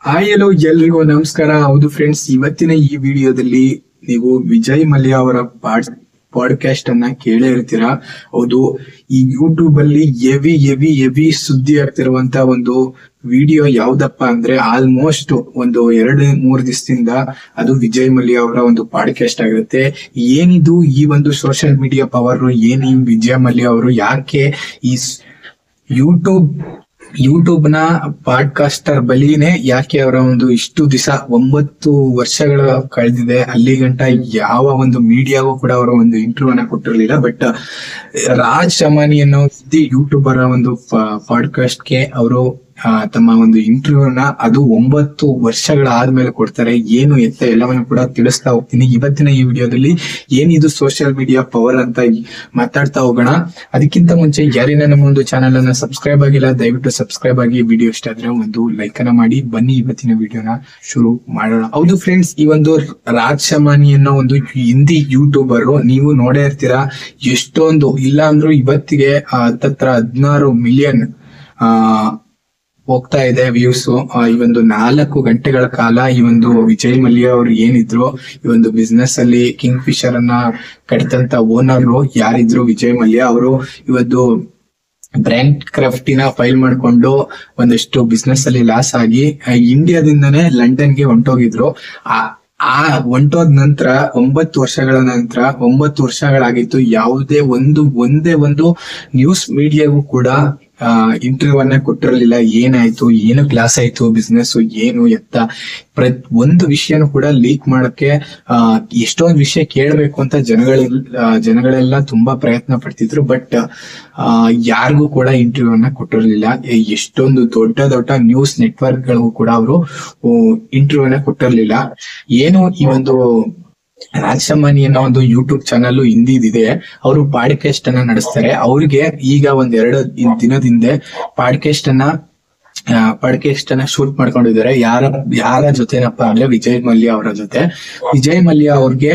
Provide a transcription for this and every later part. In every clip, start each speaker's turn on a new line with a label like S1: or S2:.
S1: Hi hello ಎಲ್ರಿಗೂ ನಮಸ್ಕಾರ. ಹೌದು ಫ್ರೆಂಡ್ಸ್, ಇವತ್ತಿನ ಈ ವಿಡಿಯೋದಲ್ಲಿ ನೀವು ವಿಜಯ್ ಮಲ್ಯ ಅವರ ಪಾಡ್ಕಾಸ್ಟ್ ಅನ್ನ ಕೇಳೇ ಇರ್ತೀರಾ. ಹೌದು, ಈ ಯೂಟ್ಯೂಬ್ ಅಲ್ಲಿ ಹೆವಿ ಸುದ್ದಿ ಆಗ್ತಿರುವಂತ ಒಂದು ವಿಡಿಯೋ ಯಾವ್ದಪ್ಪ ಅಂದ್ರೆ ಆಲ್ಮೋಸ್ಟ್ ಒಂದು 2-3 ದಿವಸದಿಂದ ಅದು ವಿಜಯ್ ಮಲ್ಯ ಅವರ ಒಂದು ಪಾಡ್ಕಾಸ್ಟ್ ಆಗಿರುತ್ತೆ. ಏನಿದು ಈ ಒಂದು ಸೋಷಿಯಲ್ ಮೀಡಿಯಾ ಪವರ್, ಏನ್ ಈ ವಿಜಯ್ ಮಲ್ಯ ಅವರು ಯಾಕೆ ಈ ಯೂಟ್ಯೂಬ್ ನ ಪಾಡ್ಕಾಸ್ಟರ್ ಬಲಿನೇ ಯಾಕೆ ಅವರ ಒಂದು ಇಷ್ಟು ದಿವಸ 9 ವರ್ಷಗಳ ಕಳೆದಿದೆ, ಅಲ್ಲಿ ಗಂಟ ಯಾವ ಒಂದು ಮೀಡಿಯಾಗೂ ಕೂಡ ಅವರ ಒಂದು ಇಂಟರ್ವ್ಯೂ ಅನ್ನ ಕೊಟ್ಟಿರ್ಲಿಲ್ಲ. ಬಟ್ ರಾಜ್ ಶಮಾನಿ ಅನ್ನೋ ಯೂಟ್ಯೂಬರ್ ಒಂದು ಪಾಡ್ಕಾಸ್ಟ್ಗೆ ಅವರು ತಮ್ಮ ಒಂದು ಇಂಟರ್ವ್ಯೂನ ಅದು 9 ವರ್ಷಗಳ ಆದ್ಮೇಲೆ ಕೊಡ್ತಾರೆ. ಏನು ಎತ್ತ ಎಲ್ಲವನ್ನು ಕೂಡ ತಿಳಿಸ್ತಾ ಹೋಗ್ತೀನಿ ಇವತ್ತಿನ ಈ ವಿಡಿಯೋದಲ್ಲಿ. ಏನಿದು ಸೋಷಿಯಲ್ ಮೀಡಿಯಾ ಪವರ್ ಅಂತ ಮಾತಾಡ್ತಾ ಹೋಗೋಣ. ಅದಕ್ಕಿಂತ ಮುಂಚೆ ಯಾರಿನ ನಮ್ಮ ಒಂದು ಚಾನೆಲ್ ಅನ್ನ ಸಬ್ಸ್ಕ್ರೈಬ್ ಆಗಿಲ್ಲ, ದಯವಿಟ್ಟು ಸಬ್ಸ್ಕ್ರೈಬ್ ಆಗಿ. ವಿಡಿಯೋ ಇಷ್ಟ ಆದ್ರೆ ಒಂದು ಲೈಕ್ ಅನ್ನ ಮಾಡಿ. ಬನ್ನಿ ಇವತ್ತಿನ ವಿಡಿಯೋನ ಶುರು ಮಾಡೋಣ. ಹೌದು ಫ್ರೆಂಡ್ಸ್, ಈ ಒಂದು ರಾಜ್ ಶಮಾನಿ ಅನ್ನೋ ಒಂದು ಹಿಂದಿ ಯೂಟ್ಯೂಬರ್ ನೀವು ನೋಡೇ ಇರ್ತೀರಾ. ಎಷ್ಟೊಂದು ಇಲ್ಲ ಅಂದ್ರೂ ಇವತ್ತಿಗೆ ಹತ್ತತ್ರ 16 ಮಿಲಿಯನ್ ಹೋಗ್ತಾ ಇದೆ ವ್ಯೂಸ್. ಈ ಒಂದು 4 ಗಂಟೆಗಳ ಕಾಲ ಈ ಒಂದು ವಿಜಯ್ ಮಲ್ಯ ಅವರು ಏನಿದ್ರು, ಈ ಒಂದು ಬಿಸ್ನೆಸ್ ಅಲ್ಲಿ ಕಿಂಗ್ ಫಿಶರ್ ಅನ್ನ ಕಟ್ಟಿದಂತ ಓನರ್ ಯಾರಿದ್ರು ವಿಜಯ್ ಮಲ್ಯ ಅವರು, ಇವತ್ತು ಬ್ಯಾಂಕ್ ಕ್ರಾಫ್ಟಿನ ಫೈಲ್ ಮಾಡ್ಕೊಂಡು ಒಂದಷ್ಟು ಬಿಸ್ನೆಸ್ ಅಲ್ಲಿ ಲಾಸ್ ಆಗಿ ಇಂಡಿಯಾದಿಂದನೇ ಲಂಡನ್ಗೆ ಹೊಂಟೋಗಿದ್ರು. ಹೊಂಟೋದ ನಂತರ 9 ವರ್ಷಗಳ ನಂತರ 9 ವರ್ಷಗಳಾಗಿತ್ತು, ಯಾವುದೇ ಒಂದೇ ಒಂದು ನ್ಯೂಸ್ ಮೀಡಿಯಾಗೂ ಕೂಡ ಇಂಟರ್ವ್ಯೂ ಅನ್ನ ಕೊಟ್ಟಿರಲಿಲ್ಲ. ಏನಾಯ್ತು, ಏನು ಕ್ಲಾಸ್ ಆಯ್ತು, ಬಿಸ್ನೆಸ್ ಏನು ಎತ್ತ ಒಂದು ವಿಷಯನೂ ಕೂಡ ಲೀಕ್ ಮಾಡಕ್ಕೆ ಎಷ್ಟೊಂದು ವಿಷಯ ಕೇಳಬೇಕು ಅಂತ ಜನಗಳೆಲ್ಲ ತುಂಬಾ ಪ್ರಯತ್ನ ಪಡ್ತಿದ್ರು. ಬಟ್ ಯಾರಿಗೂ ಕೂಡ ಇಂಟರ್ವ್ಯೂ ಅನ್ನ ಕೊಟ್ಟಿರಲಿಲ್ಲ. ಎಷ್ಟೊಂದು ದೊಡ್ಡ ನ್ಯೂಸ್ ನೆಟ್ವರ್ಕ್ ಗಳಿಗೂ ಕೂಡ ಅವರು ಇಂಟರ್ವ್ಯೂ ಅನ್ನ ಕೊಟ್ಟಿರಲಿಲ್ಲ. ಏನು ಈ ಒಂದು ರಾಜ್ ಶಮಾನಿ ಅನ್ನೋ ಒಂದು ಯೂಟ್ಯೂಬ್ ಚಾನಲ್ ಹಿಂದಿದೆ, ಅವರು ಪಾಡ್ಕಾಸ್ಟ್ ಅನ್ನ ನಡೆಸ್ತಾರೆ. ಅವ್ರಿಗೆ ಈಗ 2 ದಿನದಿಂದ ಪಾಡ್ಕಾಸ್ಟ್ ಅನ್ನ ಶೂಟ್ ಮಾಡ್ಕೊಂಡಿದ್ದಾರೆ. ಯಾರ ಜೊತೆನಪ್ಪ ಅಂದ್ರೆ ವಿಜಯ್ ಮಲ್ಯ ಅವರ ಜೊತೆ. ವಿಜಯ್ ಮಲ್ಯ ಅವ್ರಿಗೆ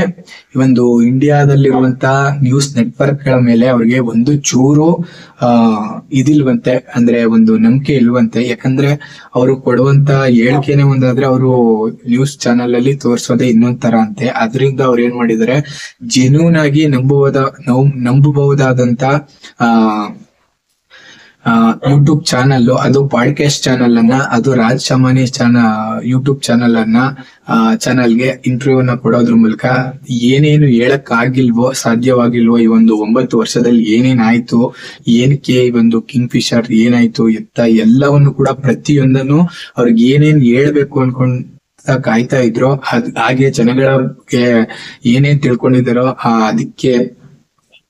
S1: ಒಂದು ಇಂಡಿಯಾದಲ್ಲಿರುವಂತ ನ್ಯೂಸ್ ನೆಟ್ವರ್ಕ್ ಗಳ ಮೇಲೆ ಅವ್ರಿಗೆ ಒಂದು ಚೂರು ಇದಿಲ್ವಂತೆ, ಅಂದ್ರೆ ಒಂದು ನಂಬಿಕೆ ಇಲ್ವಂತೆ. ಯಾಕಂದ್ರೆ ಅವರು ಕೊಡುವಂತ ಹೇಳಿಕೆನೆ ಒಂದಾದ್ರೆ ಅವರು ನ್ಯೂಸ್ ಚಾನಲ್ ಅಲ್ಲಿ ತೋರಿಸೋದೇ ಇನ್ನೊಂದ್ ತರ ಅಂತೆ. ಅದರಿಂದ ಅವ್ರು ಏನ್ ಮಾಡಿದ್ದಾರೆ, ಜೆನ್ಯೂನ್ ಆಗಿ ನಂಬಬಹುದಾದಂತ ಯೂಟ್ಯೂಬ್ ಚಾನಲ್, ಅದು ಪಾಡ್ಕಾಸ್ಟ್ ಚಾನಲ್ ಅನ್ನ, ಅದು ರಾಜ್ ಶಮಾನಿ ಯೂಟ್ಯೂಬ್ ಚಾನಲ್ಗೆ ಇಂಟರ್ವ್ಯೂ ನ ಕೊಡೋದ್ರ ಮೂಲಕ ಏನೇನು ಹೇಳಕ್ ಸಾಧ್ಯವಾಗಿಲ್ವೋ ಈ ಒಂದು 9 ವರ್ಷದಲ್ಲಿ ಏನೇನಾಯ್ತು, ಏನಕ್ಕೆ ಈ ಒಂದು ಕಿಂಗ್ ಫಿಶರ್ ಏನಾಯ್ತು ಎತ್ತ ಎಲ್ಲವನ್ನು ಕೂಡ ಪ್ರತಿಯೊಂದನ್ನು ಅವ್ರಿಗೆ ಏನೇನ್ ಹೇಳ್ಬೇಕು ಅನ್ಕೊಂಡ್ ಕಾಯ್ತಾ ಇದ್ರು. ಹಾಗೆ ಜನಗಳಿಗೆ ಏನೇನ್ ತಿಳ್ಕೊಂಡಿದಾರೋ ಅದಕ್ಕೆ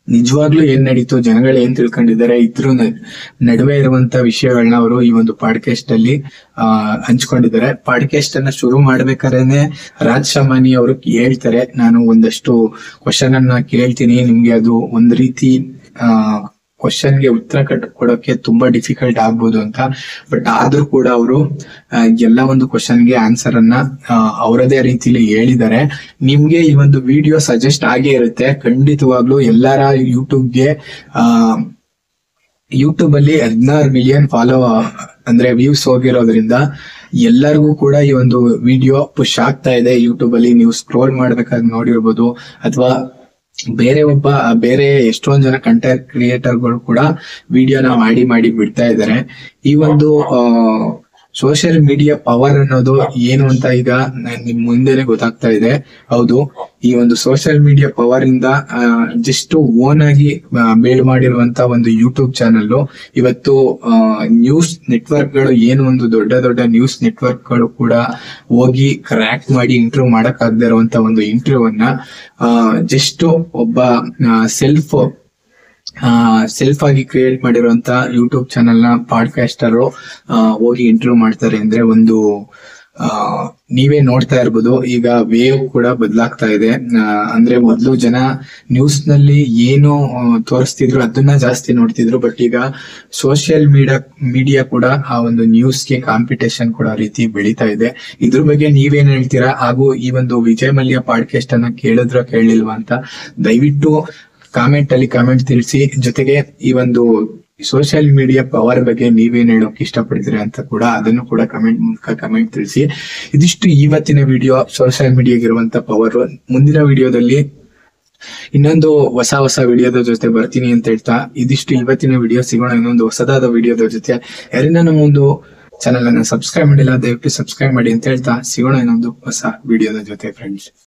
S1: ನಿಜವಾಗ್ಲೂ ಏನ್ ನಡೀತು, ಜನಗಳು ಏನ್ ತಿಳ್ಕೊಂಡಿದ್ದಾರೆ, ಇದ್ರ ನಡುವೆ ಇರುವಂತ ವಿಷಯಗಳನ್ನ ಅವರು ಈ ಒಂದು ಪಾಡ್ಕಾಸ್ಟ್ ಅಲ್ಲಿ ಹಂಚ್ಕೊಂಡಿದ್ದಾರೆ. ಪಾಡ್ಕಾಸ್ಟ್ ಅನ್ನ ಶುರು ಮಾಡ್ಬೇಕಾದ್ರೆ ರಾಜ್ ಶಮಾನಿ ಅವರು ಹೇಳ್ತಾರೆ, ನಾನು ಒಂದಷ್ಟು ಕ್ವಶನ್ ಅನ್ನ ಕೇಳ್ತೀನಿ, ನಿಮ್ಗೆ ಅದು ಒಂದ್ ರೀತಿ ಕ್ವಶನ್ಗೆ ಉತ್ತರ ಕೊಡೋಕೆ ತುಂಬಾ ಡಿಫಿಕಲ್ಟ್ ಆಗ್ಬೋದು ಅಂತ. ಬಟ್ ಆದ್ರೂ ಕೂಡ ಅವರು ಎಲ್ಲ ಒಂದು ಕ್ವಶನ್ಗೆ ಆನ್ಸರ್ ಅನ್ನ ಅವರದೇ ರೀತಿಲಿ ಹೇಳಿದ್ದಾರೆ. ನಿಮ್ಗೆ ಈ ಒಂದು ವಿಡಿಯೋ ಸಜೆಸ್ಟ್ ಆಗೇ ಇರುತ್ತೆ ಖಂಡಿತವಾಗ್ಲೂ. ಎಲ್ಲರ ಯೂಟ್ಯೂಬ್ ಅಲ್ಲಿ 16 ಮಿಲಿಯನ್ ಅಂದ್ರೆ ವ್ಯೂಸ್ ಹೋಗಿರೋದ್ರಿಂದ ಎಲ್ಲರಿಗೂ ಕೂಡ ಈ ಒಂದು ವಿಡಿಯೋ ಪುಷ್ ಆಗ್ತಾ ಇದೆ. ಯೂಟ್ಯೂಬ್ ಅಲ್ಲಿ ನೀವು ಸ್ಕ್ರೋಲ್ ಮಾಡ್ಬೇಕಾದ್ರೆ ನೋಡಿರ್ಬೋದು, ಅಥವಾ ಬೇರೆ ಎಷ್ಟೊಂದ್ ಜನ ಕಂಟೆಂಟ್ ಕ್ರಿಯೇಟರ್ಗಳು ಕೂಡ ವಿಡಿಯೋನ ಮಾಡಿ ಬಿಡ್ತಾ ಇದ್ದಾರೆ. ಈ ಒಂದು ಸೋಷಿಯಲ್ ಮೀಡಿಯಾ ಪವರ್ ಅನ್ನೋದು ಏನು ಅಂತ ಈಗ ನಿಮ್ ಮುಂದೆನೆ ಗೊತ್ತಾಗ್ತಾ ಇದೆ. ಹೌದು, ಈ ಒಂದು ಸೋಷಿಯಲ್ ಮೀಡಿಯಾ ಪವರ್ ಇಂದ ಜಸ್ಟ್ ಓನ್ ಆಗಿ ಮೇಲ್ ಮಾಡಿರುವಂತ ಒಂದು ಯೂಟ್ಯೂಬ್ ಚಾನಲ್ ಇವತ್ತು ನ್ಯೂಸ್ ನೆಟ್ವರ್ಕ್ ಗಳು, ಏನು ಒಂದು ದೊಡ್ಡ ನ್ಯೂಸ್ ನೆಟ್ವರ್ಕ್ ಗಳು ಕೂಡ ಹೋಗಿ ಕ್ರ್ಯಾಕ್ ಮಾಡಿ ಇಂಟರ್ವ್ಯೂ ಮಾಡಕ್ ಆಗದೆ ಇರುವಂತ ಒಂದು ಇಂಟರ್ವ್ಯೂ ಅನ್ನ ಜಸ್ಟ್ ಒಬ್ಬ ಸೆಲ್ಫ್ ಆಗಿ ಕ್ರಿಯೇಟ್ ಮಾಡಿರುವಂತ ಯೂಟ್ಯೂಬ್ ಚಾನಲ್ ನ ಪಾಡ್ಕಾಸ್ಟರ್ ಹೋಗಿ ಇಂಟರ್ವ್ಯೂ ಮಾಡ್ತಾರೆ ಅಂದ್ರೆ ಒಂದು ನೀವೇ ನೋಡ್ತಾ ಇರ್ಬೋದು. ಈಗ ವೇವ್ ಕೂಡ ಬದಲಾಗ್ತಾ ಇದೆ. ಅಂದ್ರೆ ಮೊದಲು ಜನ ನ್ಯೂಸ್ ನಲ್ಲಿ ಏನು ತೋರಿಸ್ತಿದ್ರು ಅದನ್ನ ಜಾಸ್ತಿ ನೋಡ್ತಿದ್ರು. ಬಟ್ ಈಗ ಸೋಷಿಯಲ್ ಮೀಡಿಯಾ ಕೂಡ ಆ ಒಂದು ನ್ಯೂಸ್ಗೆ ಕಾಂಪಿಟೇಷನ್ ಕೂಡ ರೀತಿ ಬೆಳೀತಾ ಇದೆ. ಇದ್ರ ಬಗ್ಗೆ ನೀವೇನ್ ಹೇಳ್ತೀರಾ? ಹಾಗೂ ಈ ಒಂದು ವಿಜಯ್ ಮಲ್ಯ ಪಾಡ್ಕಾಸ್ಟ್ ಅನ್ನ ಕೇಳಿಲ್ವಾ ಅಂತ ದಯವಿಟ್ಟು ಕಾಮೆಂಟ್ ತಿಳಿಸಿ. ಜೊತೆಗೆ ಈ ಒಂದು ಸೋಷಿಯಲ್ ಮೀಡಿಯಾ ಪವರ್ ಬಗ್ಗೆ ನೀವೇನ್ ಹೇಳೋಕೆ ಇಷ್ಟಪಡ್ತೀರಾ ಅಂತ ಕೂಡ ಅದನ್ನು ಕೂಡ ಕಮೆಂಟ್ ಮೂಲಕ ಕಮೆಂಟ್ ತಿಳಿಸಿ. ಇದಿಷ್ಟು ಇವತ್ತಿನ ವಿಡಿಯೋ, ಸೋಷಿಯಲ್ ಮೀಡಿಯಾಗಿರುವಂತ ಪವರ್. ಮುಂದಿನ ವಿಡಿಯೋದಲ್ಲಿ ಇನ್ನೊಂದು ಹೊಸ ವಿಡಿಯೋದ ಜೊತೆ ಬರ್ತೀನಿ ಅಂತ ಹೇಳ್ತಾ ಇದಿಷ್ಟು ಇವತ್ತಿನ ವಿಡಿಯೋ. ಸಿಗೋಣ ಇನ್ನೊಂದು ಹೊಸದಾದ ವಿಡಿಯೋದ ಜೊತೆ. ಯಾರಿನ ನಮ್ಮ ಒಂದು ಚಾನಲ್ ಅನ್ನು ಸಬ್ಸ್ಕ್ರೈಬ್ ಮಾಡಿಲ್ಲ, ದಯವಿಟ್ಟು ಸಬ್ಸ್ಕ್ರೈಬ್ ಮಾಡಿ ಅಂತ ಹೇಳ್ತಾ ಸಿಗೋಣ ಇನ್ನೊಂದು ಹೊಸ ವಿಡಿಯೋದ ಜೊತೆ ಫ್ರೆಂಡ್ಸ್.